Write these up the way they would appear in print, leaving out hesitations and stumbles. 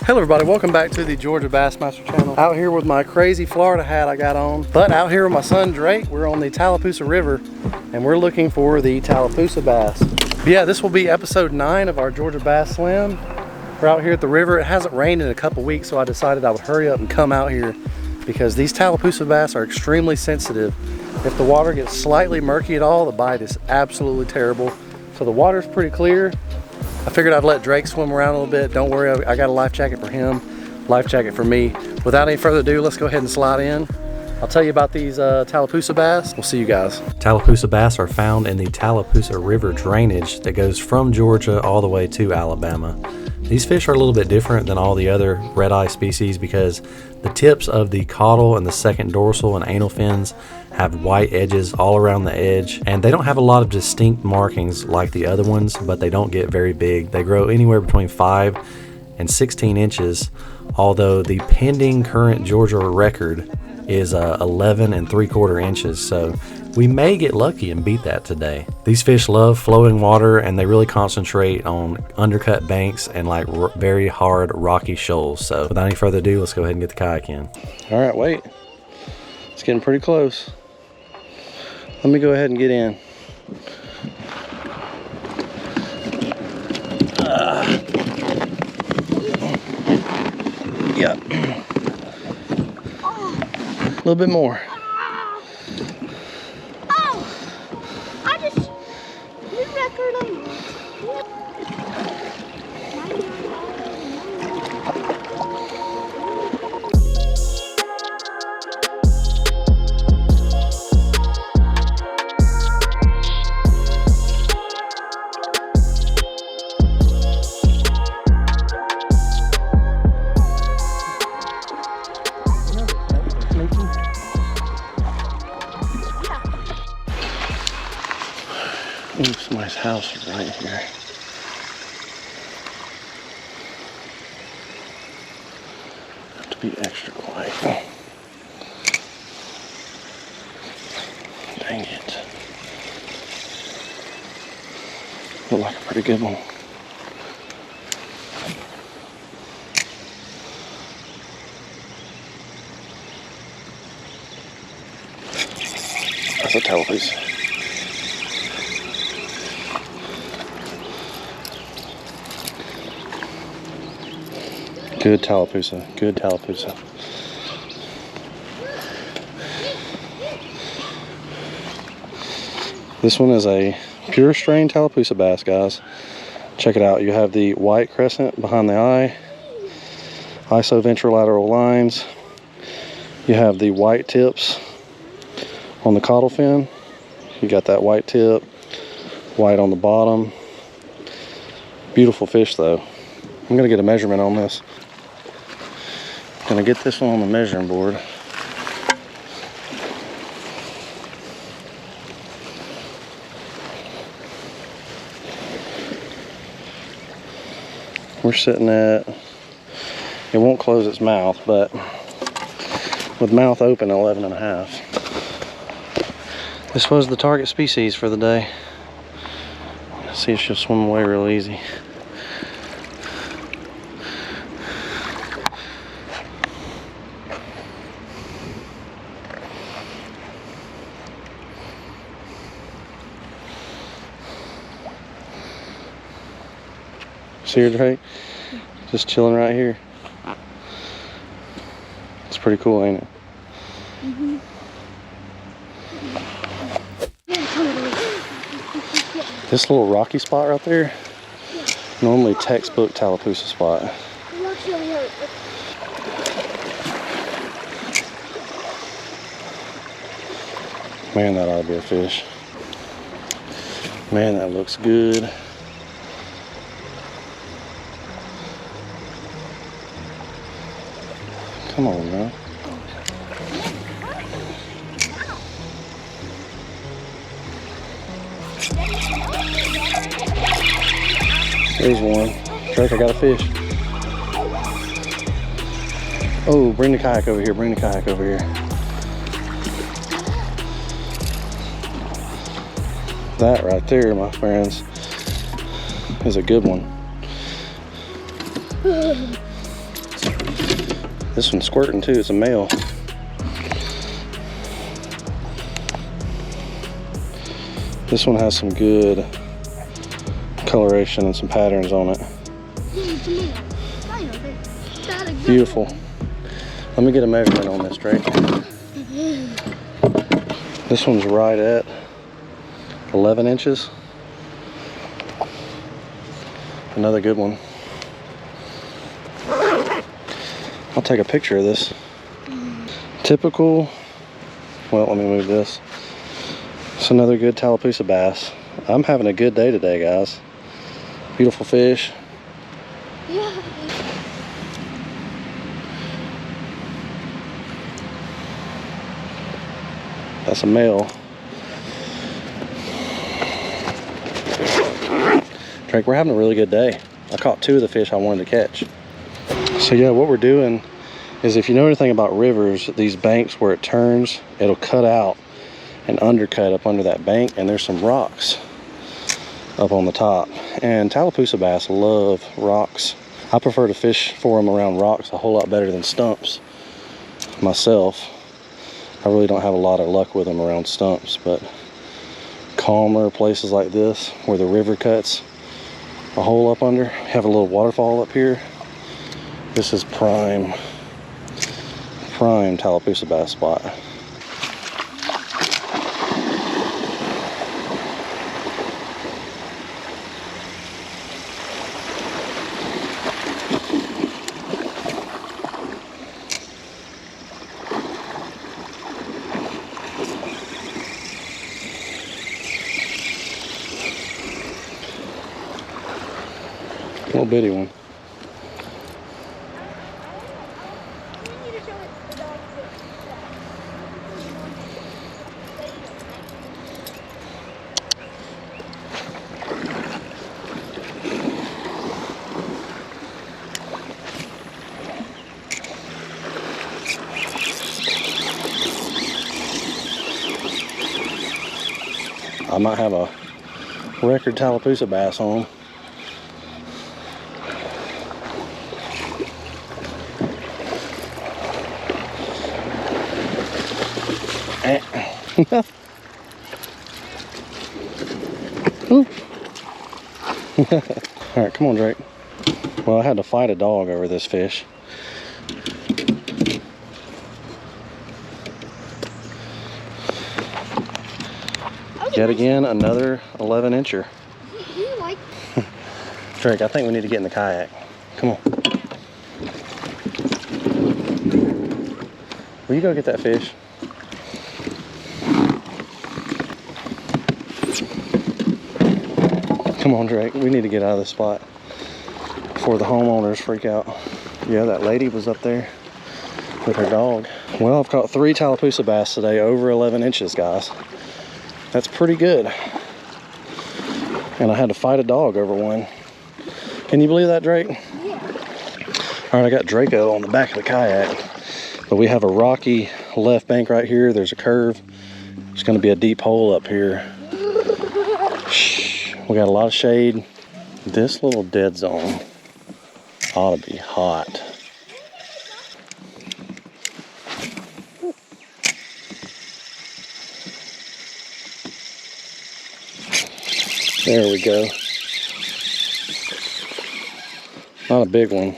Hello everybody, welcome back to the Georgia Bassmaster channel. Out here with my crazy Florida hat I got on, but out here with my son Drake, we're on the Tallapoosa River and we're looking for the Tallapoosa bass. Yeah, this will be episode 9 of our Georgia Bass Slam. We're out here at the river. It hasn't rained in a couple weeks, so I decided I would hurry up and come out here because these Tallapoosa bass are extremely sensitive. If the water gets slightly murky at all, the bite is absolutely terrible. So the water's pretty clear. I figured I'd let Drake swim around a little bit. Don't worry, I got a life jacket for him, life jacket for me. Without any further ado, let's go ahead and slide in. I'll tell you about these Tallapoosa bass. We'll see you guys. Tallapoosa bass are found in the Tallapoosa River drainage that goes from Georgia all the way to Alabama. These fish are a little bit different than all the other redeye species because the tips of the caudal and the second dorsal and anal fins have white edges all around the edge, and they don't have a lot of distinct markings like the other ones, but they don't get very big. They grow anywhere between 5 and 16 inches, although the pending current Georgia record is 11 3/4 inches, so we may get lucky and beat that today. These fish love flowing water and they really concentrate on undercut banks and like very hard rocky shoals. So without any further ado, let's go ahead and get the kayak in. All right, wait, it's getting pretty close. Let me go ahead and get in. Yeah. A little bit more. Oh, I just new record on. Ooh, somebody's house is right here. Have to be extra quiet. Oh. Dang it. Look like a pretty good one. That's a Tallapoosa. Good Tallapoosa, good Tallapoosa. This one is a pure strain Tallapoosa bass, guys. Check it out. You have the white crescent behind the eye, isoventrolateral lines. You have the white tips on the caudal fin. You got that white tip, white on the bottom. Beautiful fish though. I'm gonna get a measurement on this. Gonna get this one on the measuring board. We're sitting at, it won't close its mouth, but with mouth open, 11.5. This was the target species for the day. See if she'll swim away real easy. See her, Drake? Just chilling right here. It's pretty cool, ain't it? Mm-hmm. This little rocky spot right there, normally textbook Tallapoosa spot. Man, that ought to be a fish. Man, that looks good. Come on, man. There's one. Drake, I got a fish. Oh, bring the kayak over here. Bring the kayak over here. That right there, my friends, is a good one. This one's squirting too, it's a male. This one has some good coloration and some patterns on it. Beautiful. Let me get a measurement on this, Drake. This one's right at 11 inches. Another good one. I'll take a picture of this. Typical, well, let me move this. It's another good Tallapoosa bass. I'm having a good day today, guys. Beautiful fish. Yeah. That's a male. Drake, we're having a really good day. I caught 2 of the fish I wanted to catch. So yeah, what we're doing is, if you know anything about rivers, these banks where it turns, it'll cut out and undercut up under that bank, and there's some rocks up on the top. And Tallapoosa bass love rocks. I prefer to fish for them around rocks a whole lot better than stumps myself. I really don't have a lot of luck with them around stumps, but calmer places like this where the river cuts a hole up under, have a little waterfall up here. This is prime Tallapoosa bass spot. Little bitty one. I might have a record Tallapoosa bass on. All right, come on, Drake. Well, I had to fight a dog over this fish. Yet again, another 11 incher. Drake, I think we need to get in the kayak. Come on. Will you go get that fish? Come on, Drake, we need to get out of this spot before the homeowners freak out. Yeah, that lady was up there with her dog. Well, I've caught 3 Tallapoosa bass today, over 11 inches, guys. That's pretty good. And I had to fight a dog over one. Can you believe that, Drake? Yeah. All right, I got Draco on the back of the kayak, but we have a rocky left bank right here. There's a curve. There's gonna be a deep hole up here. We got a lot of shade. This little dead zone ought to be hot. There we go. Not a big one,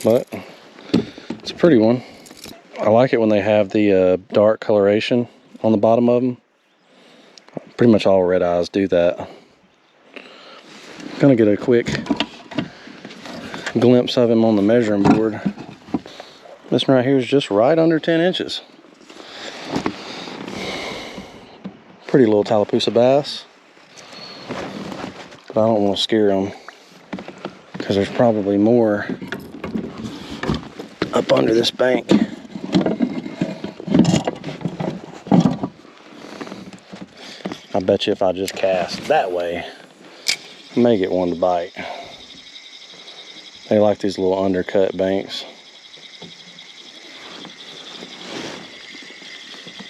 but it's a pretty one. I like it when they have the dark coloration on the bottom of them. Pretty much all red eyes do that. Gonna get a quick glimpse of him on the measuring board. This one right here is just right under 10 inches. Pretty little Tallapoosa bass. But I don't want to scare them because there's probably more up under this bank. I bet you if I just cast that way, I may get one to bite. They like these little undercut banks.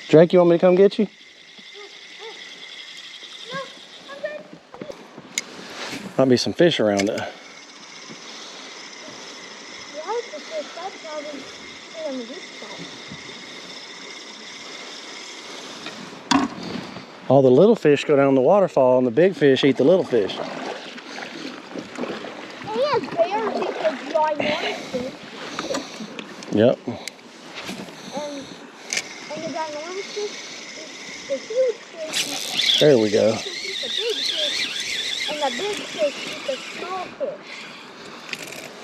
Drake, you want me to come get you? No, I'm good. Might be some fish around it. Yeah. like the fish. That's probably stay on the weak side. All the little fish go down the waterfall and the big fish eat the little fish. And bears eat the ginormous fish. Yep. And the ginormous fish eat the huge fish. There we go. The big fish. And the big fish eat the small fish.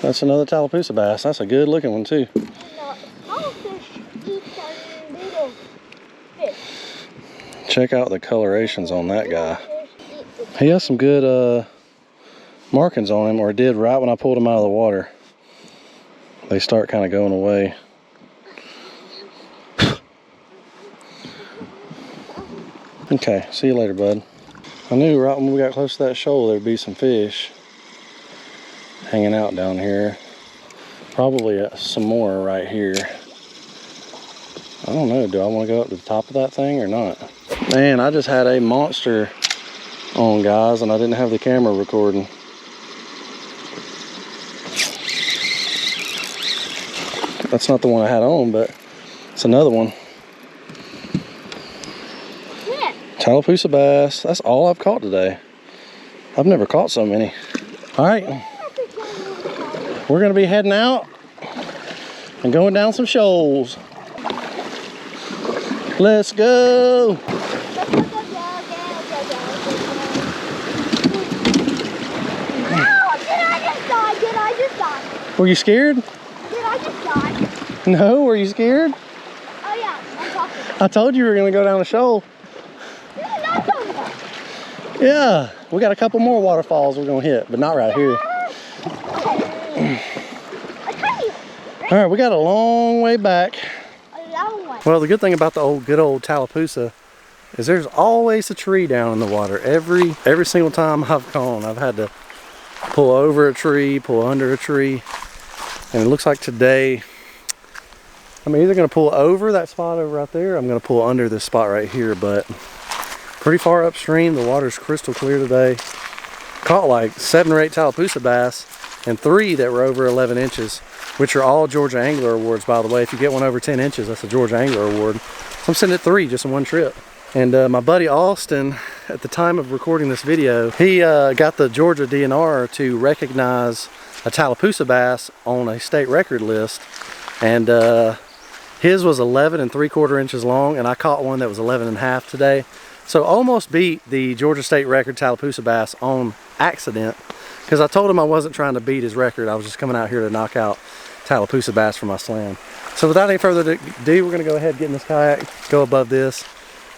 That's another Tallapoosa bass. That's a good looking one too. And the small fish eat the little fish. Check out the colorations on that guy. Fish eat the He has some good markings on him, or did right when I pulled him out of the water. They start kind of going away. Okay, see you later, bud. I knew right when we got close to that shoal there'd be some fish hanging out down here. Probably some more right here. I don't know, do I want to go up to the top of that thing or not? Man, I just had a monster on, guys, and I didn't have the camera recording. That's not the one I had on, but it's another one. Yeah. Tallapoosa bass. That's all I've caught today. I've never caught so many. All right, we're gonna be heading out and going down some shoals. Let's go. Did I just die? Were you scared? Did I just die? No, were you scared? Oh yeah, I'm talking. I told you we were gonna go down a shoal. This is not talking about. Yeah, we got a couple more waterfalls we're gonna hit, but not right here. All right, we got a long way back. A long way. Well, the good thing about the good old Tallapoosa is there's always a tree down in the water. Every single time I've gone, I've had to pull over a tree, pull under a tree. And it looks like today, I'm either gonna pull over that spot over right there, or I'm gonna pull under this spot right here, but pretty far upstream, the water's crystal clear today. Caught like 7 or 8 Tallapoosa bass and 3 that were over 11 inches, which are all Georgia Angler Awards, by the way. If you get one over 10 inches, that's a Georgia Angler Award. So I'm sitting at 3 just in one trip. And my buddy Austin, at the time of recording this video, he got the Georgia DNR to recognize a Tallapoosa bass on a state record list. And his was 11 3/4 inches long, and I caught one that was 11 1/2 today. So almost beat the Georgia state record Tallapoosa bass on accident, because I told him I wasn't trying to beat his record. I was just coming out here to knock out Tallapoosa bass for my slam. So without any further ado, we're gonna go ahead and get in this kayak, go above this,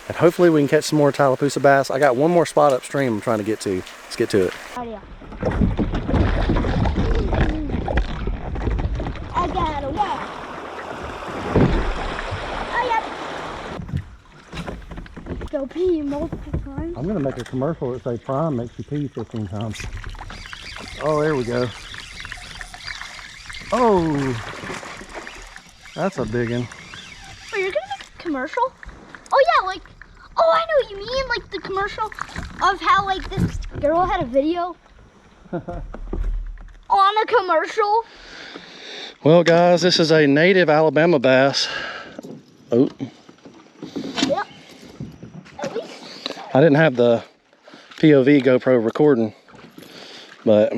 and hopefully we can catch some more Tallapoosa bass. I got one more spot upstream I'm trying to get to. Let's get to it. Oh yeah. I got a wall. Oh yeah. Go pee multiple times. I'm gonna make a commercial that say Prime makes you pee 15 times. Oh, there we go. Oh, that's a big one. Oh, you're gonna make a commercial? Oh yeah, like, oh, I know what you mean, like the commercial of how like this girl had a video on a commercial. Well, guys, this is a native Alabama bass. Oh. Yep. At least. I didn't have the POV GoPro recording, but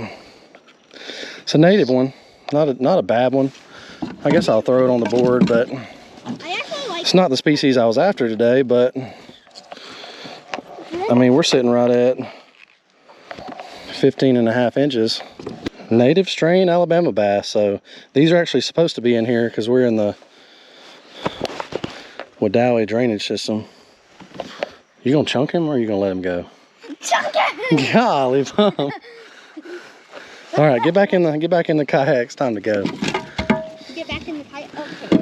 it's a native one. Not a bad one. I guess I'll throw it on the board, but I actually like. it's not the species I was after today, but I mean, we're sitting right at 15 1/2 inches. Native strain Alabama bass. So these are actually supposed to be in here because we're in the Redeye drainage system. You gonna chunk him or are you gonna let him go? Chunk it! Golly, Mom. All right, get back in the kayak. It's time to go. Get back in the kayak. Okay.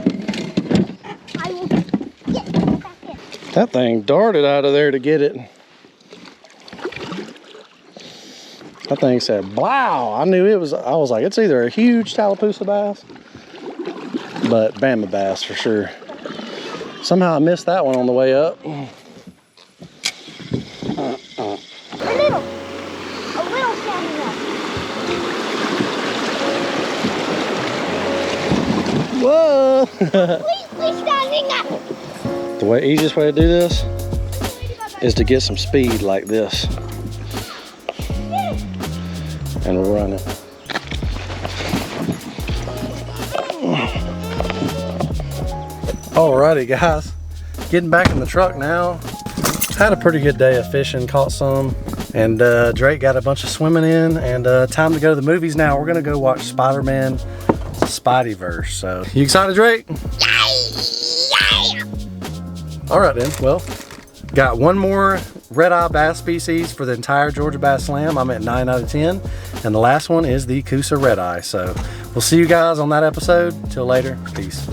I will get back in. That thing darted out of there to get it. That thing said, "Wow!" I knew it was. I was like, it's either a huge Tallapoosa bass, but Bama bass for sure. Somehow I missed that one on the way up. A little standing up. Whoa! Please standing up. The easiest way to do this is to get some speed like this. And run it. Alrighty guys, getting back in the truck now. Had a pretty good day of fishing, caught some, and Drake got a bunch of swimming in, and time to go to the movies now. We're gonna go watch Spider-Man Spideyverse. So, you excited, Drake? Alright then, well, got one more Redeye bass species for the entire Georgia Bass Slam. I'm at 9 out of 10, and the last one is the Coosa Redeye. So, we'll see you guys on that episode. Till later, peace.